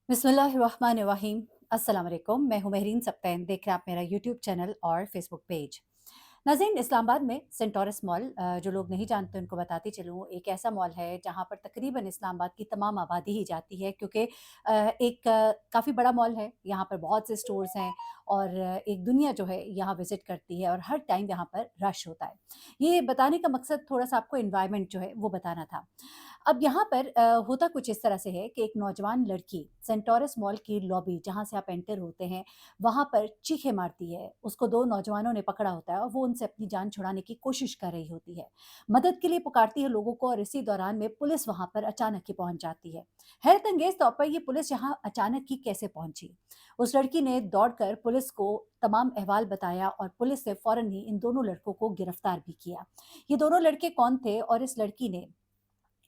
बिस्मिल्लाहिर्रहमानिर्रहीम। अस्सलाम वालेकुम। मैं हूं महरीन सब्तैन। देख रहे हैं आप मेरा यूट्यूब चैनल और फेसबुक पेज। नाज़रीन, इस्लामाबाद में सेंटोरस मॉल, जो लोग नहीं जानते उनको बताती चलूँ, एक ऐसा मॉल है जहाँ पर तकरीबन इस्लामाबाद की तमाम आबादी ही जाती है, क्योंकि एक काफ़ी बड़ा मॉल है। यहाँ पर बहुत से स्टोर्स हैं और एक दुनिया जो है यहाँ विज़िट करती है और हर टाइम यहाँ पर रश होता है। ये बताने का मकसद थोड़ा-सा आपको एनवायरनमेंट जो है वो बताना था। अब यहाँ पर होता कुछ इस तरह से है कि एक नौजवान लड़की सेंटोरस मॉल की लॉबी, जहाँ से आप एंटर होते हैं, वहाँ पर चीखें मारती है। उसको 2 नौजवानों ने पकड़ा होता है और वो उनसे अपनी जान छुड़ाने की कोशिश कर रही होती है। मदद के लिए पुकारती है लोगों को और इसी दौरान में पुलिस वहाँ पर अचानक ही पहुँच जाती है। हैरत-अंगेज़ तौर पर ये पुलिस यहाँ अचानक ही कैसे पहुँची? उस लड़की ने दौड़कर पुलिस को तमाम अहवाल बताया और पुलिस ने फ़ौरन ही इन दोनों लड़कों को गिरफ्तार भी किया। ये दोनों लड़के कौन थे और इस लड़की ने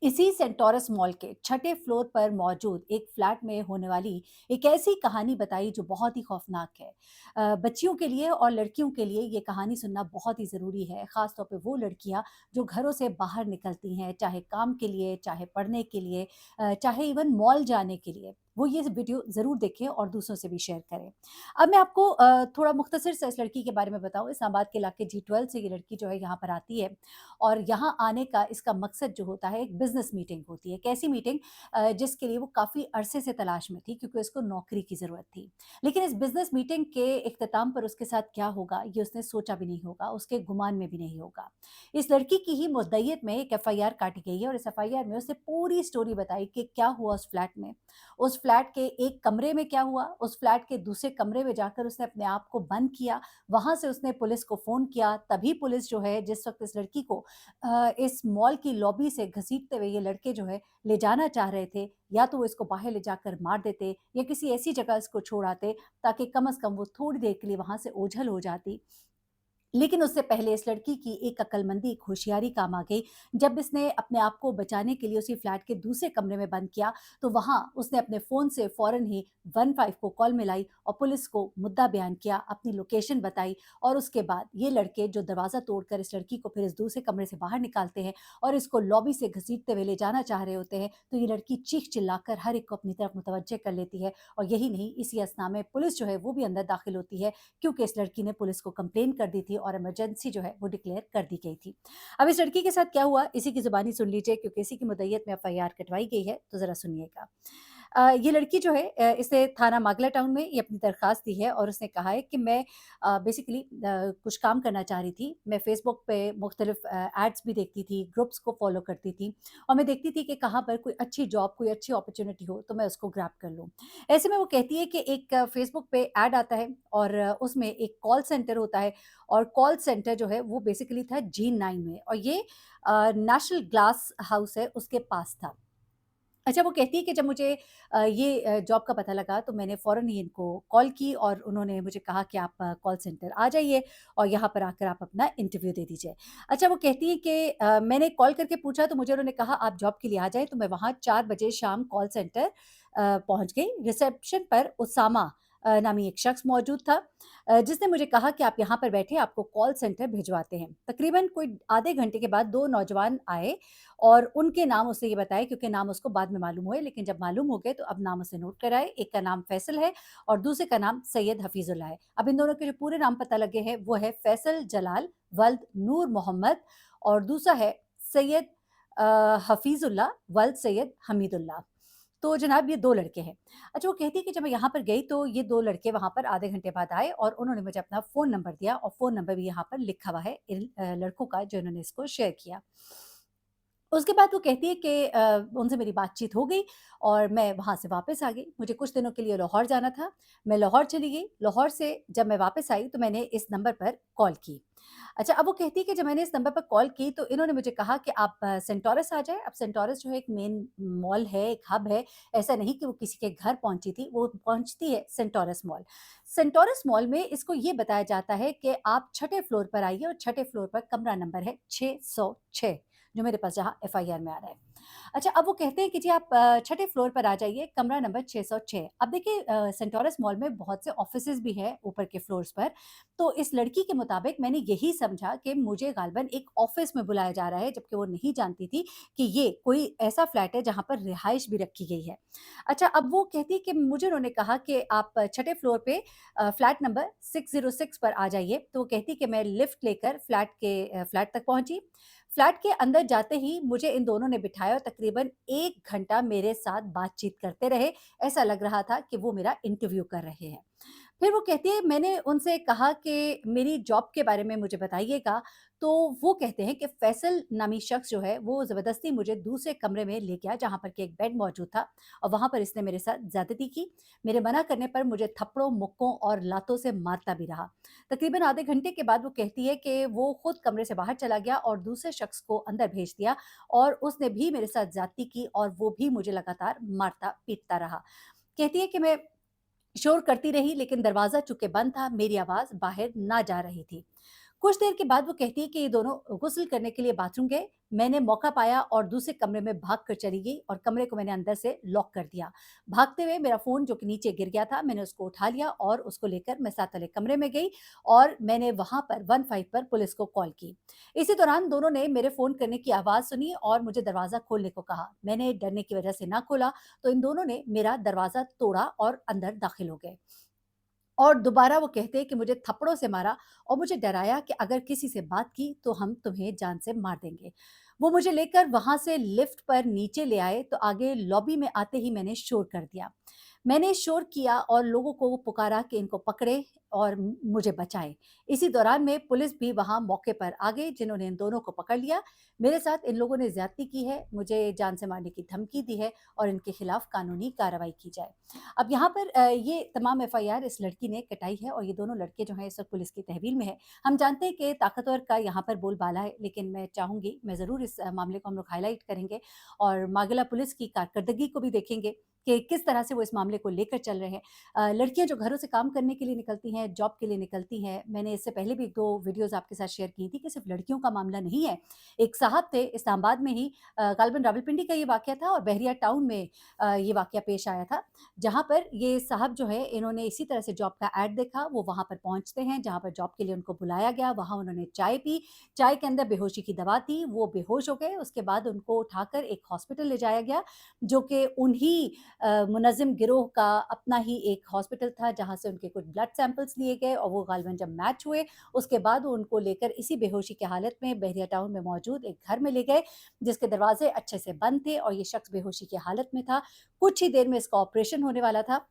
इसी सेंटोरस मॉल के छठे फ्लोर पर मौजूद एक फ्लैट में होने वाली एक ऐसी कहानी बताई जो बहुत ही खौफनाक है। बच्चियों के लिए और लड़कियों के लिए ये कहानी सुनना बहुत ही ज़रूरी है, ख़ास तौर पे वो लड़कियां जो घरों से बाहर निकलती हैं, चाहे काम के लिए, चाहे पढ़ने के लिए, चाहे इवन मॉल जाने के लिए। वो ये वीडियो ज़रूर देखें और दूसरों से भी शेयर करें। अब मैं आपको थोड़ा मुख्तसर से इस लड़की के बारे में बताऊँ। इस्लामाबाद के इलाके जी12 से ये लड़की जो है यहाँ पर आती है और यहाँ आने का इसका मकसद जो होता है, एक बिज़नेस मीटिंग होती है। एक ऐसी मीटिंग जिसके लिए वो काफ़ी अरसे से तलाश में थी, क्योंकि उसको नौकरी की ज़रूरत थी। लेकिन इस बिज़नेस मीटिंग के इख्तिताम पर उसके साथ क्या होगा, ये उसने सोचा भी नहीं होगा, उसके गुमान में भी नहीं होगा। इस लड़की की ही मुद्दईयत में एक एफआईआर काटी गई है और इस एफआईआर में उसने पूरी स्टोरी बताई कि क्या हुआ उस फ्लैट में। उस फ्लैट के एक कमरे में क्या हुआ, उस फ्लैट के दूसरे कमरे में जाकर उसने अपने आप को बंद किया, वहाँ से उसने पुलिस को फ़ोन किया, तभी पुलिस जो है जिस वक़्त इस लड़की को इस मॉल की लॉबी से घसीटते हुए ये लड़के जो है ले जाना चाह रहे थे, या तो वो इसको बाहर ले जाकर मार देते या किसी ऐसी जगह इसको छोड़ आते ताकि कम से कम वो थोड़ी देर के लिए वहाँ से ओझल हो जाती। लेकिन उससे पहले इस लड़की की एक अक्लमंदी, एक होशियारी काम आ गई। जब इसने अपने आप को बचाने के लिए उसी फ्लैट के दूसरे कमरे में बंद किया, तो वहाँ उसने अपने फ़ोन से फ़ौरन ही 15 को कॉल मिलाई और पुलिस को मुद्दा बयान किया, अपनी लोकेशन बताई और उसके बाद ये लड़के जो दरवाज़ा तोड़कर इस लड़की को फिर इस दूसरे कमरे से बाहर निकालते हैं और इसको लॉबी से घसीटते हुए ले जाना चाह रहे होते हैं, तो ये लड़की चीख-चिल्लाकर हर एक को अपनी तरफ मुतवज्जे कर लेती है। और यही नहीं, इसी अस्थना में पुलिस जो है वो भी अंदर दाखिल होती है, क्योंकि इस लड़की ने पुलिस को कंप्लेन कर दी थी और इमरजेंसी जो है वो डिक्लेयर कर दी गई थी। अब इस लड़की के साथ क्या हुआ, इसी की ज़ुबानी सुन लीजिए, क्योंकि इसी की मुद्दईयत में एफआईआर कटवाई गई है, तो ज़रा सुनिएगा। ये लड़की जो है, इसने थाना मागला टाउन में ये अपनी दरख्वास्त दी है और उसने कहा है कि मैं बेसिकली कुछ काम करना चाह रही थी। मैं फ़ेसबुक पे मुख्तलिफ़ एड्स भी देखती थी, ग्रुप्स को फ़ॉलो करती थी और मैं देखती थी कि कहाँ पर कोई अच्छी जॉब, कोई अच्छी अपॉर्च्युनिटी हो तो मैं उसको ग्रैब कर लूँ। ऐसे में वो कहती है कि एक फ़ेसबुक पे ऐड आता है और उसमें एक कॉल सेंटर होता है और कॉल सेंटर जो है वो बेसिकली था G9 में और ये नेशनल ग्लास हाउस है उसके पास था। अच्छा, वो कहती है कि जब मुझे ये जॉब का पता लगा तो मैंने फ़ौरन ही इनको कॉल की और उन्होंने मुझे कहा कि आप कॉल सेंटर आ जाइए और यहाँ पर आकर आप अपना इंटरव्यू दे दीजिए। अच्छा, वो कहती है कि मैंने कॉल करके पूछा तो मुझे उन्होंने कहा आप जॉब के लिए आ जाएँ, तो मैं वहाँ 4 बजे शाम कॉल सेंटर पहुँच गई। रिसेप्शन पर उसामा नामी एक शख्स मौजूद था, जिसने मुझे कहा कि आप यहाँ पर बैठिए, आपको कॉल सेंटर भिजवाते हैं। तकरीबन कोई आधे घंटे के बाद 2 नौजवान आए और उनके नाम उसने ये बताए, क्योंकि नाम उसको बाद में मालूम हुए, लेकिन जब मालूम हो गए तो अब नाम उसने नोट कराए। एक का नाम फैसल है और दूसरे का नाम सैयद हफीजुल्लाह है। अब इन दोनों के जो पूरे नाम पता लगे हैं वो है फैसल जलाल वल्द नूर मोहम्मद और दूसरा है सैयद हफीजुल्लाह वल्द सैयद हमीदुल्लाह। तो जनाब ये 2 लड़के हैं। अच्छा, वो कहती है कि जब मैं यहाँ पर गई तो ये 2 लड़के वहाँ पर आधे घंटे बाद आए और उन्होंने मुझे अपना फ़ोन नंबर दिया और फ़ोन नंबर भी यहाँ पर लिखा हुआ है इन लड़कों का जो इन्होंने इसको शेयर किया। उसके बाद वो कहती है कि उनसे मेरी बातचीत हो गई और मैं वहाँ से वापस आ गई। मुझे कुछ दिनों के लिए लाहौर जाना था, मैं लाहौर चली गई। लाहौर से जब मैं वापस आई तो मैंने इस नंबर पर कॉल की। अच्छा, अब वो कहती है कि जब मैंने इस नंबर पर कॉल की तो इन्होंने मुझे कहा कि आप सेंटोरस आ जाएँ। अब सेंटोरस जो है एक मेन मॉल है, एक हब है। ऐसा नहीं कि वो किसी के घर पहुँची थी, वो पहुँचती है सेंटोरस मॉल। सेंटोरस मॉल में इसको ये बताया जाता है कि आप छठे फ्लोर पर आइए और छठे फ्लोर पर कमरा नंबर है 606, जो मेरे पास जहाँ एफआईआर में आ रहा है। अच्छा, अब वो कहते हैं कि जी आप छठे फ्लोर पर आ जाइए, कमरा नंबर 606। अब देखिए सेंटोरस मॉल में बहुत से ऑफ़िसेज़ भी हैं ऊपर के फ्लोर्स पर, तो इस लड़की के मुताबिक मैंने यही समझा कि मुझे ग़ालिबन एक ऑफ़िस में बुलाया जा रहा है, जबकि वो नहीं जानती थी कि ये कोई ऐसा फ्लैट है जहाँ पर रिहाइश भी रखी गई है। अच्छा, अब वो कहती है कि मुझे उन्होंने कहा कि आप छठे फ्लोर पे फ्लैट नंबर 606 पर आ जाइए, तो वो कहती है कि मैं लिफ्ट लेकर फ्लैट तक पहुँची। फ्लैट के अंदर जाते ही मुझे इन दोनों ने बिठाया और तकरीबन 1 घंटा मेरे साथ बातचीत करते रहे। ऐसा लग रहा था कि वो मेरा इंटरव्यू कर रहे हैं। फिर वो कहती है मैंने उनसे कहा कि मेरी जॉब के बारे में मुझे बताइएगा, तो वो कहते हैं कि फैसल नामी शख्स जो है वो ज़बरदस्ती मुझे दूसरे कमरे में ले गया जहाँ पर कि एक बेड मौजूद था और वहाँ पर इसने मेरे साथ ज़्यादती की। मेरे मना करने पर मुझे थप्पड़ों, मुक्कों और लातों से मारता भी रहा। तकरीबन आधे घंटे के बाद वो कहती है कि वो खुद कमरे से बाहर चला गया और दूसरे शख्स को अंदर भेज दिया और उसने भी मेरे साथ ज़्यादती की और वो भी मुझे लगातार मारता-पीटता रहा। कहती है कि मैं शोर करती रही लेकिन दरवाज़ा चूँकि बंद था, मेरी आवाज़ बाहर ना जा रही थी। कुछ देर के बाद वो कहती है कि ये दोनों गुस्ल करने के लिए बाथरूम गए। मैंने मौका पाया और दूसरे कमरे में भाग कर चली गई और कमरे को मैंने अंदर से लॉक कर दिया। भागते हुए मेरा फ़ोन जो कि नीचे गिर गया था, मैंने उसको उठा लिया और उसको लेकर मैं साथ वाले कमरे में गई और मैंने वहाँ पर 15 पर पुलिस को कॉल की। इसी दौरान दोनों ने मेरे फ़ोन करने की आवाज़ सुनी और मुझे दरवाज़ा खोलने को कहा। मैंने डरने की वजह से ना खोला, तो इन दोनों ने मेरा दरवाज़ा तोड़ा और अंदर दाखिल हो गए। और दोबारा वो कहते हैं कि मुझे थप्पड़ों से मारा और मुझे डराया कि अगर किसी से बात की तो हम तुम्हें जान से मार देंगे। वो मुझे लेकर वहाँ से लिफ्ट पर नीचे ले आए तो आगे लॉबी में आते ही मैंने शोर कर दिया। मैंने शोर किया और लोगों को पुकारा कि इनको पकड़े और मुझे बचाएँ। इसी दौरान में पुलिस भी वहाँ मौके पर आ गई जिन्होंने इन दोनों को पकड़ लिया। मेरे साथ इन लोगों ने ज़्यादती की है, मुझे जान से मारने की धमकी दी है और इनके खिलाफ कानूनी कार्रवाई की जाए। अब यहाँ पर ये तमाम एफआईआर इस लड़की ने कटाई है और ये दोनों लड़के जो हैं इस वक़्त पुलिस की तहवील में हैं। हम जानते हैं कि ताकतवर का यहाँ पर बोलबाला है, लेकिन मैं चाहूँगी मैं ज़रूर इस मामले को हम लोग हाइलाइट करेंगे और मागला पुलिस की कारकर्दगी को भी देखेंगे कि किस तरह से वो इस मामले को लेकर चल रहे हैं। लड़कियाँ जो घरों से काम करने के लिए निकलती हैं, जॉब के लिए निकलती हैं, मैंने इससे पहले भी 2 वीडियोज़ आपके साथ शेयर की थी कि सिर्फ़ लड़कियों का मामला नहीं है। एक साहब थे इस्लामाबाद में ही गालिबन रावलपिंडी का ये वाक़या था और बहरिया टाउन में ये वाक़या पेश आया था। जहाँ पर ये साहब जो है इन्होंने इसी तरह से जॉब का ऐड देखा, वो वहाँ पर पहुँचते हैं जहाँ पर जॉब के लिए उनको बुलाया गया, वहाँ उन्होंने चाय पी, चाय के अंदर बेहोशी की दवा थी, वो बेहोश हो गए, उसके बाद उनको उठाकर एक हॉस्पिटल ले जाया गया, जो कि उन्हीं मुनज़्ज़िम गिरोह का अपना ही एक हॉस्पिटल था, जहाँ से उनके कुछ ब्लड सैंपल्स लिए गए और वो गालिबन जब मैच हुए, उसके बाद वो उनको लेकर इसी बेहोशी की हालत में बहरिया टाउन में मौजूद एक घर में ले गए, जिसके दरवाज़े अच्छे से बंद थे और ये शख्स बेहोशी की हालत में था। कुछ ही देर में इसका ऑपरेशन होने वाला था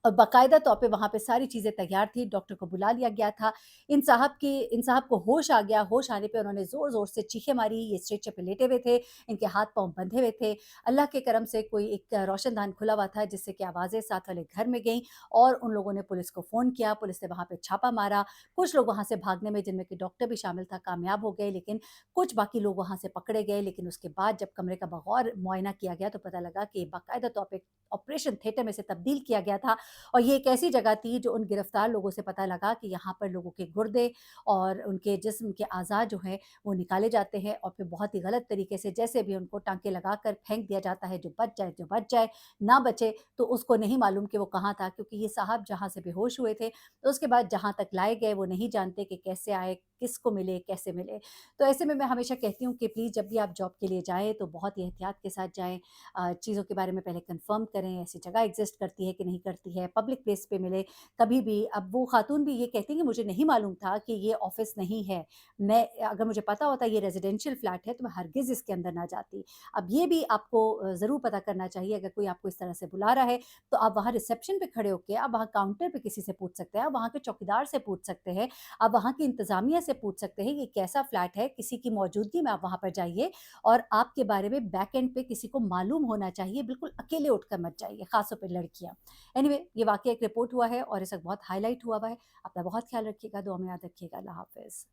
और बाकायदा तौर पे वहाँ पे सारी चीज़ें तैयार थी, डॉक्टर को बुला लिया गया था। इन साहब को होश आ गया, होश आने पे उन्होंने ज़ोर-ज़ोर से चीखें मारी, ये स्ट्रेचर पे लेटे हुए थे, इनके हाथ-पाँव बंधे हुए थे। अल्लाह के करम से कोई एक रोशनदान खुला हुआ था जिससे कि आवाज़ें साथ वाले घर में गईं और उन लोगों ने पुलिस को फ़ोन किया, पुलिस ने वहाँ पे छापा मारा। कुछ लोग वहाँ से भागने में जिनमें कि डॉक्टर भी शामिल था, कामयाब हो गए, लेकिन कुछ बाकी लोग वहाँ से पकड़े गए। लेकिन उसके बाद जब कमरे का बगौर मुआयना किया गया तो पता लगा कि बाकायदा तौर पे ऑपरेशन थिएटर में से तब्दील किया गया था और ये एक ऐसी जगह थी जो उन गिरफ्तार लोगों से पता लगा कि यहाँ पर लोगों के गुर्दे और उनके जिस्म के अज़ा जो हैं वो निकाले जाते हैं और फिर बहुत ही गलत तरीके से जैसे भी उनको टाँके लगाकर फेंक दिया जाता है, जो बच जाए, ना बचे तो उसको नहीं मालूम कि वो कहाँ था क्योंकि ये साहब जहाँ से बेहोश हुए थे, तो उसके बाद जहाँ तक लाए गए वो नहीं जानते कि कैसे आए, किसको मिले, कैसे मिले। तो ऐसे में मैं हमेशा कहती हूँ कि प्लीज़ जब भी आप जॉब के लिए जाएँ तो बहुत ही एहतियात के साथ जाएँ। चीज़ों के बारे में पहले कन्फर्म करें, ऐसी जगह एग्ज़िस्ट करती है कि नहीं करती है, पब्लिक प्लेस पे मिले कभी भी। अब वो खातून भी ये कहती हैं कि मुझे नहीं मालूम था कि ये ऑफ़िस नहीं है। मैं अगर मुझे पता होता ये रेज़िडेंशियल फ्लैट है तो मैं हरगिज़ इसके अंदर ना जाती। अब ये भी आपको ज़रूर पता करना चाहिए अगर कोई आपको इस तरह से बुला रहा है, तो आप वहाँ रिसेप्शन पे खड़े होके आप वहाँ काउंटर पे किसी से पूछ सकते हैं, आप वहाँ के चौकीदार से पूछ सकते हैं, आप वहाँ की इंतज़ामिया से पूछ सकते हैं, ये कैसा फ्लैट है, किसी की मौजूदगी में आप वहाँ पर जाइए और आपके बारे में बैक एंड पे किसी को मालूम होना चाहिए, बिल्कुल अकेले उठकर मत जाइए, ख़ास तौर पे लड़कियाँ। एनीवे ये वाक़या एक रिपोर्ट हुआ है और इस वक़्त बहुत हाइलाइट हुआ हुआ है। अपना बहुत ख़्याल रखिएगा, दुआ में याद रखिएगा। अल्लाह हाफ़िज़।